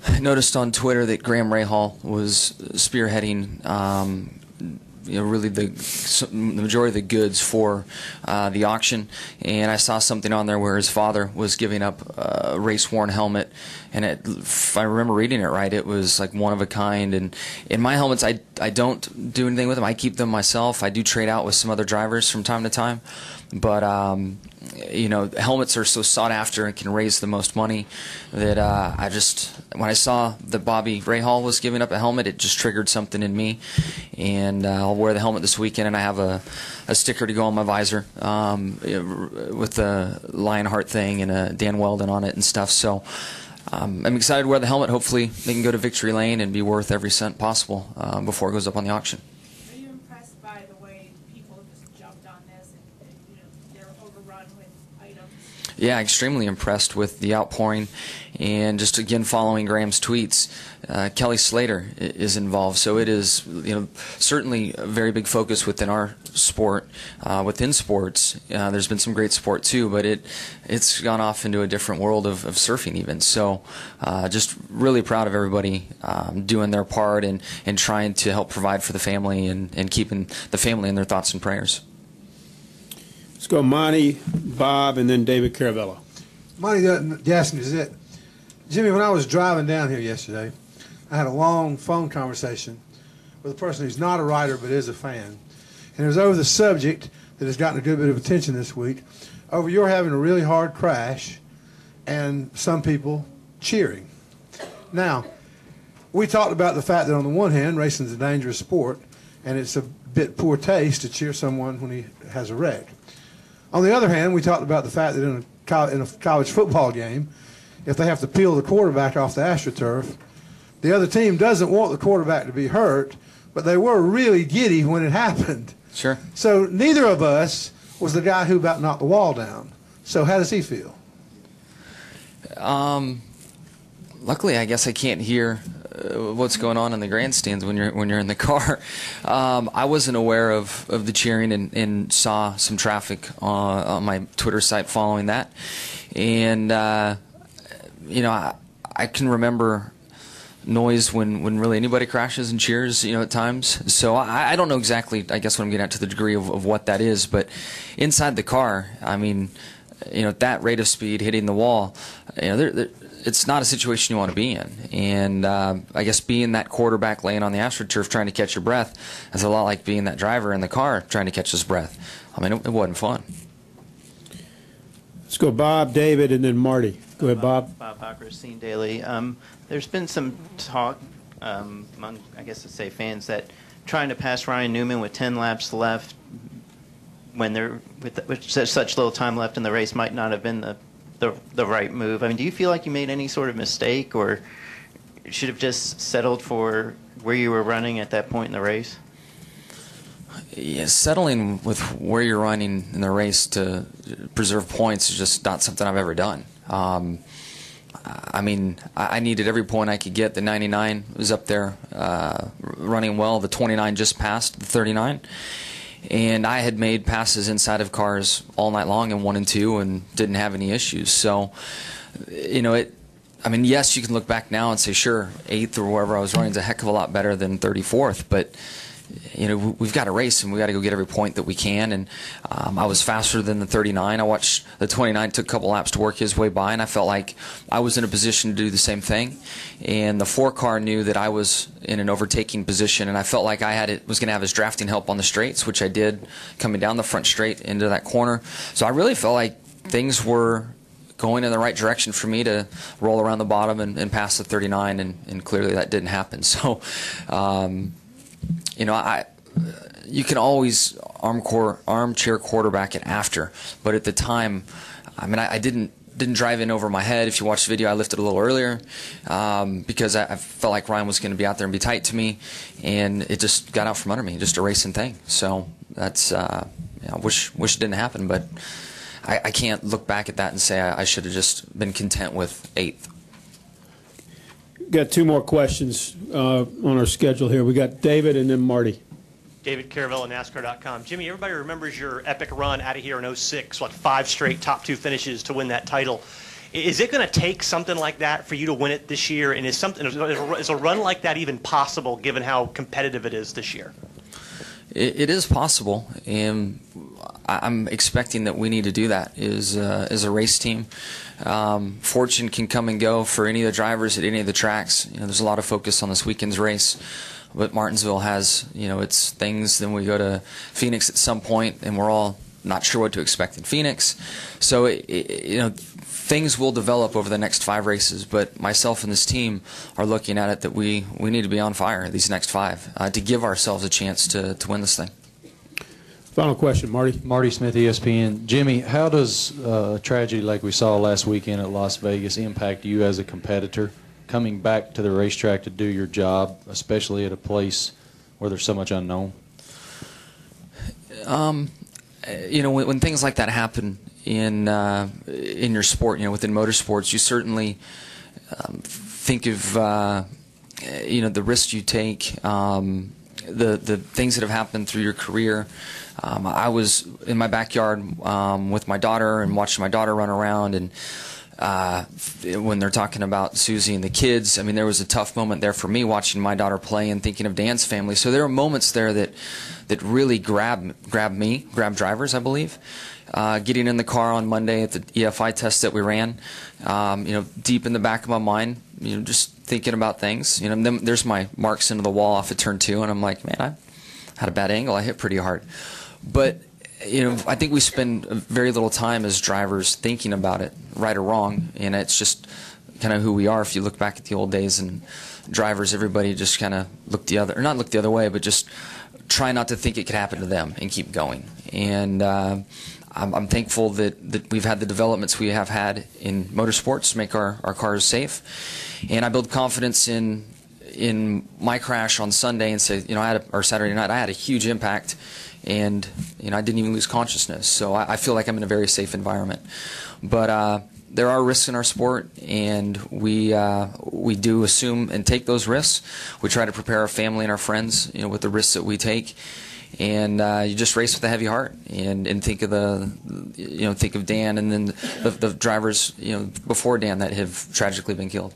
I noticed on Twitter that Graham Rahal was spearheading really the majority of the goods for the auction, and I saw something on there where his father was giving up a race-worn helmet, and if I remember reading it right, it was like one of a kind. And in my helmets, I don't do anything with them. I keep them myself. I do trade out with some other drivers from time to time, but helmets are so sought after and can raise the most money that when I saw that Bobby Rahal was giving up a helmet, it just triggered something in me, and I'll wear the helmet this weekend, and I have a sticker to go on my visor with the Lionheart thing and a Dan Wheldon on it and stuff. So I'm excited to wear the helmet. Hopefully they can go to victory lane and be worth every cent possible before it goes up on the auction. Are you impressed by the way people just jumped on this and they're overrun with items? Yeah, extremely impressed with the outpouring, and just again following Graham's tweets. Kelly Slater is involved, so it is certainly a very big focus within our sport. Within sports, there's been some great sport too, but it's gone off into a different world of surfing even. So just really proud of everybody doing their part and trying to help provide for the family and keeping the family in their thoughts and prayers. Let's go Monty, Bob, and then David Caravello. Monty asked me, is it? Jimmie, when I was driving down here yesterday, I had a long phone conversation with a person who's not a writer but is a fan. And it was over the subject that has gotten a good bit of attention this week, over your having a really hard crash and some people cheering. Now, we talked about the fact that on the one hand, racing is a dangerous sport, and it's a bit poor taste to cheer someone when he has a wreck. On the other hand, we talked about the fact that in a college football game, if they have to peel the quarterback off the AstroTurf, the other team doesn't want the quarterback to be hurt, but they were really giddy when it happened. Sure. So neither of us was the guy who about knocked the wall down. So how does he feel? Luckily, I guess I can't hear what's going on in the grandstands when you're in the car. I wasn't aware of the cheering and saw some traffic on my Twitter site following that, and I can remember noise when really anybody crashes and cheers, at times. So I don't know exactly, I guess, what I'm getting at to the degree of what that is, but inside the car, I mean, at that rate of speed hitting the wall, it's not a situation you want to be in. And I guess being that quarterback laying on the AstroTurf trying to catch your breath is a lot like being that driver in the car trying to catch his breath. I mean, it wasn't fun. Let's go Bob, David, and then Marty. Go ahead, Bob. Bob Hocker, Scene Daily. There's been some talk among, I guess to say, fans that trying to pass Ryan Newman with 10 laps left when they're with such little time left in the race might not have been the right move. I mean, do you feel like you made any sort of mistake, or should have just settled for where you were running at that point in the race? Yeah, settling with where you're running in the race to preserve points is just not something I've ever done. I mean, I needed every point I could get. The 99 was up there running well. The 29 just passed the 39. And I had made passes inside of cars all night long in 1 and 2 and didn't have any issues. So, I mean, yes, you can look back now and say, sure, 8th or wherever I was running is a heck of a lot better than 34th. But we've got to race and we got to go get every point that we can. And I was faster than the 39. I watched the 29 took a couple laps to work his way by, and I felt like I was in a position to do the same thing. And the 4 car knew that I was in an overtaking position, and I felt like I was going to have his drafting help on the straights, which I did coming down the front straight into that corner. So I really felt like things were going in the right direction for me to roll around the bottom and pass the 39, and clearly that didn't happen. So. You can always armchair quarterback it after, but at the time, I mean, I didn't drive in over my head. If you watch the video, I lifted a little earlier because I felt like Ryan was going to be out there and be tight to me, and it just got out from under me, just a racing thing. So that's I wish it didn't happen, but I can't look back at that and say I should have just been content with 8th. Got 2 more questions on our schedule here. We got David and then Marty. David Caravello, NASCAR.com. Jimmie, everybody remembers your epic run out of here in 06, 5 straight top 2 finishes to win that title. Is it going to take something like that for you to win it this year? And is a run like that even possible given how competitive it is this year? It is possible, and I'm expecting that we need to do that as a race team. Fortune can come and go for any of the drivers at any of the tracks. There's a lot of focus on this weekend's race, but Martinsville has, its things. Then we go to Phoenix at some point, and we're all not sure what to expect in Phoenix. So, things will develop over the next 5 races, but myself and this team are looking at it that we need to be on fire these next 5 to give ourselves a chance to win this thing. Final question, Marty. Marty Smith, ESPN. Jimmie, how does a tragedy like we saw last weekend at Las Vegas impact you as a competitor coming back to the racetrack to do your job, especially at a place where there's so much unknown? When things like that happen in your sport, within motorsports, you certainly think of the risks you take, the things that have happened through your career. I was in my backyard with my daughter and watching my daughter run around, and when they're talking about Susie and the kids, there was a tough moment there for me watching my daughter play and thinking of Dan's family. So there are moments there that really grab drivers, I believe. Getting in the car on Monday at the EFI test that we ran, deep in the back of my mind, just thinking about things. Then there's my marks into the wall off of turn 2, and I'm like, man, I had a bad angle. I hit pretty hard. But I think we spend very little time as drivers thinking about it, right or wrong, and it's just kind of who we are. If you look back at the old days and drivers, everybody just kind of look the other way, but just try not to think it could happen to them and keep going. And I'm thankful that we've had the developments we have had in motorsports to make our cars safe, and I build confidence in my crash on Sunday and say, or Saturday night, I had a huge impact, and I didn't even lose consciousness. So I feel like I'm in a very safe environment. But there are risks in our sport, and we do assume and take those risks. We try to prepare our family and our friends, with the risks that we take. And you just race with a heavy heart, and think of think of Dan, and then the drivers, before Dan that have tragically been killed.